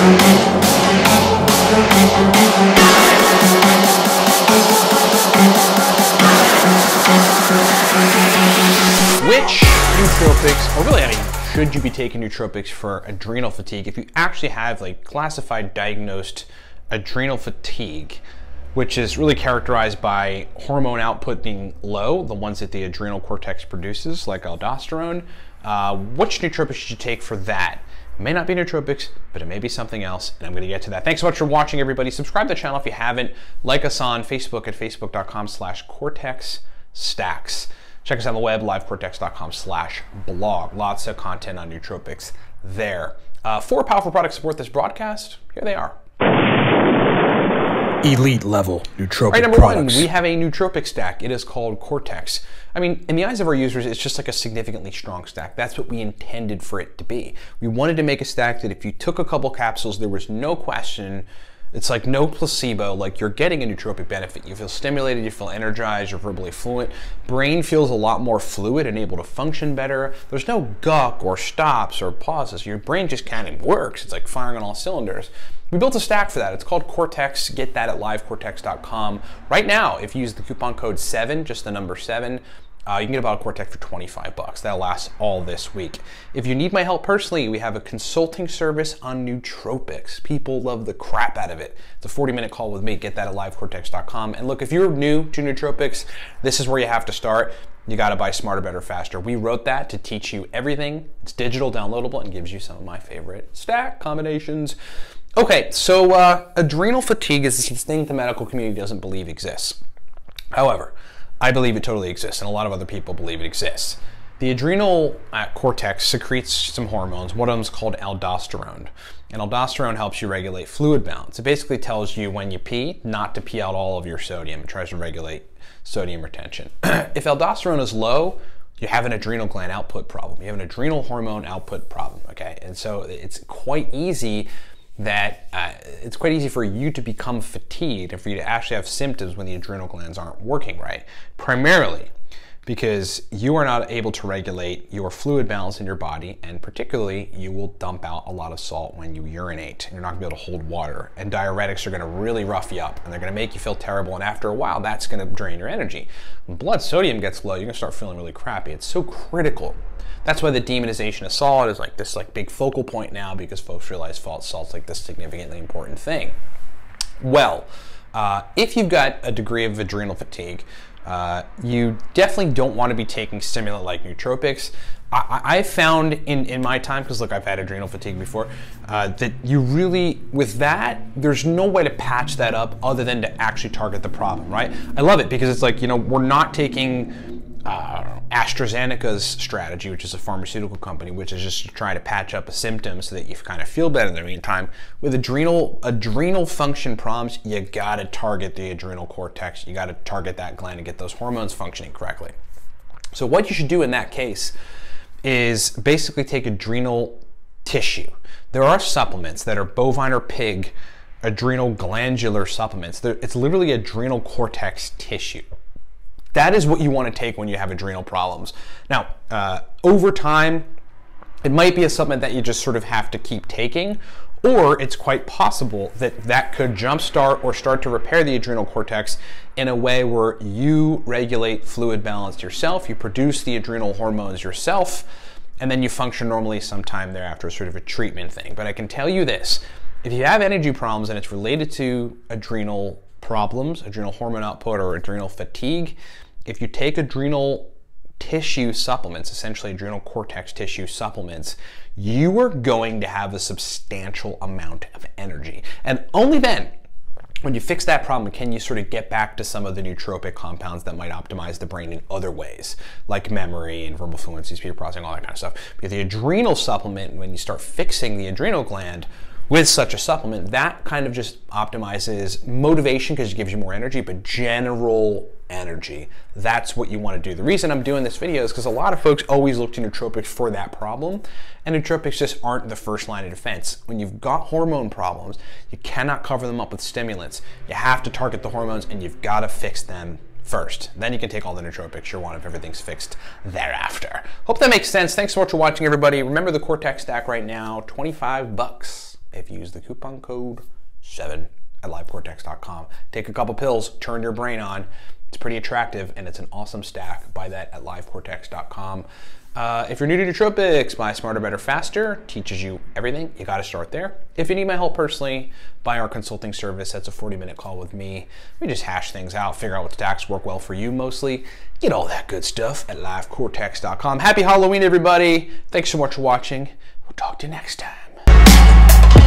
Which nootropics, or really, I mean, should you be taking nootropics for adrenal fatigue if you actually have like classified, diagnosed adrenal fatigue, which is really characterized by hormone output being low, the ones that the adrenal cortex produces, like aldosterone. Which nootropics should you take for that? It may not be nootropics, but it may be something else, and I'm going to get to that. Thanks so much for watching, everybody. Subscribe to the channel if you haven't. Like us on Facebook at facebook.com/cortexstacks. Check us out on the web, livecortex.com/blog. Lots of content on nootropics there. 4 powerful products support this broadcast. Here they are. Elite level nootropic Right, number products. 1, we have a nootropic stack. It is called Cortex. I mean, in the eyes of our users, it's just like a significantly strong stack. That's what we intended for it to be. We wanted to make a stack that if you took a couple capsules, there was no question. It's like no placebo, like you're getting a nootropic benefit. You feel stimulated, you feel energized, you're verbally fluent. Brain feels a lot more fluid and able to function better. There's no gawk or stops or pauses. Your brain just kind of works. It's like firing on all cylinders. We built a stack for that. It's called Cortex. Get that at livecortex.com. Right now, if you use the coupon code 7, just the number 7, you can get a bottle of Cortex for 25 bucks. That'll last all this week. If you need my help personally, we have a consulting service on nootropics. People love the crap out of it. It's a 40-minute call with me. Get that at livecortex.com. And look, if you're new to nootropics, this is where you have to start. You got to buy Smarter, Better, Faster. We wrote that to teach you everything. It's digital, downloadable, and gives you some of my favorite stack combinations. Okay, so adrenal fatigue is this thing the medical community doesn't believe exists. However, I believe it totally exists, and a lot of other people believe it exists. The adrenal cortex secretes some hormones. One of them is called aldosterone. And aldosterone helps you regulate fluid balance. It basically tells you when you pee, not to pee out all of your sodium. It tries to regulate sodium retention. If aldosterone is low, you have an adrenal gland output problem. You have an adrenal hormone output problem, okay? And so it's quite easy for you to become fatigued and for you to actually have symptoms when the adrenal glands aren't working right. Primarily because you are not able to regulate your fluid balance in your body, and particularly you will dump out a lot of salt when you urinate. You're not gonna be able to hold water, and diuretics are gonna really rough you up and they're gonna make you feel terrible, and after a while that's gonna drain your energy. When blood sodium gets low, you're gonna start feeling really crappy. It's so critical. That's why the demonization of salt is like this big focal point now, because folks realize salt's like this significantly important thing. Well, if you've got a degree of adrenal fatigue, you definitely don't want to be taking stimulant like nootropics. I found in my time, because look, I've had adrenal fatigue before, that you really, with that, there's no way to patch that up other than to actually target the problem, right? I love it because it's like, you know, we're not taking AstraZeneca's strategy, which is a pharmaceutical company, which is just trying to patch up a symptom so that you kind of feel better in the meantime. With adrenal function problems, you gotta target the adrenal cortex. You gotta target that gland and get those hormones functioning correctly. So what you should do in that case is basically take adrenal tissue. There are supplements that are bovine or pig adrenal glandular supplements. It's literally adrenal cortex tissue. That is what you want to take when you have adrenal problems. Now, over time, it might be a supplement that you just sort of have to keep taking, or it's quite possible that that could jumpstart or start to repair the adrenal cortex in a way where you regulate fluid balance yourself, you produce the adrenal hormones yourself, and then you function normally sometime thereafter, sort of a treatment thing. But I can tell you this, if you have energy problems and it's related to adrenal problems, adrenal hormone output, or adrenal fatigue, if you take adrenal tissue supplements, essentially adrenal cortex tissue supplements, you are going to have a substantial amount of energy. And only then, when you fix that problem, can you sort of get back to some of the nootropic compounds that might optimize the brain in other ways, like memory and verbal fluency, speed processing, all that kind of stuff. But the adrenal supplement, when you start fixing the adrenal gland with such a supplement, that kind of just optimizes motivation because it gives you more energy, but general energy. That's what you want to do. The reason I'm doing this video is because a lot of folks always look to nootropics for that problem, and nootropics just aren't the first line of defense. When you've got hormone problems, you cannot cover them up with stimulants. You have to target the hormones, and you've got to fix them first. Then you can take all the nootropics you want if everything's fixed thereafter. Hope that makes sense. Thanks so much for watching, everybody. Remember the Cortex stack right now, 25 bucks. if you use the coupon code 7 at livecortex.com. Take a couple pills, turn your brain on. It's pretty attractive, and it's an awesome stack. Buy that at livecortex.com. If you're new to nootropics, buy Smarter, Better, Faster. Teaches you everything. You got to start there. If you need my help personally, buy our consulting service. That's a 40-minute call with me. We just hash things out, figure out what stacks work well for you mostly. Get all that good stuff at livecortex.com. Happy Halloween, everybody. Thanks so much for watching. We'll talk to you next time.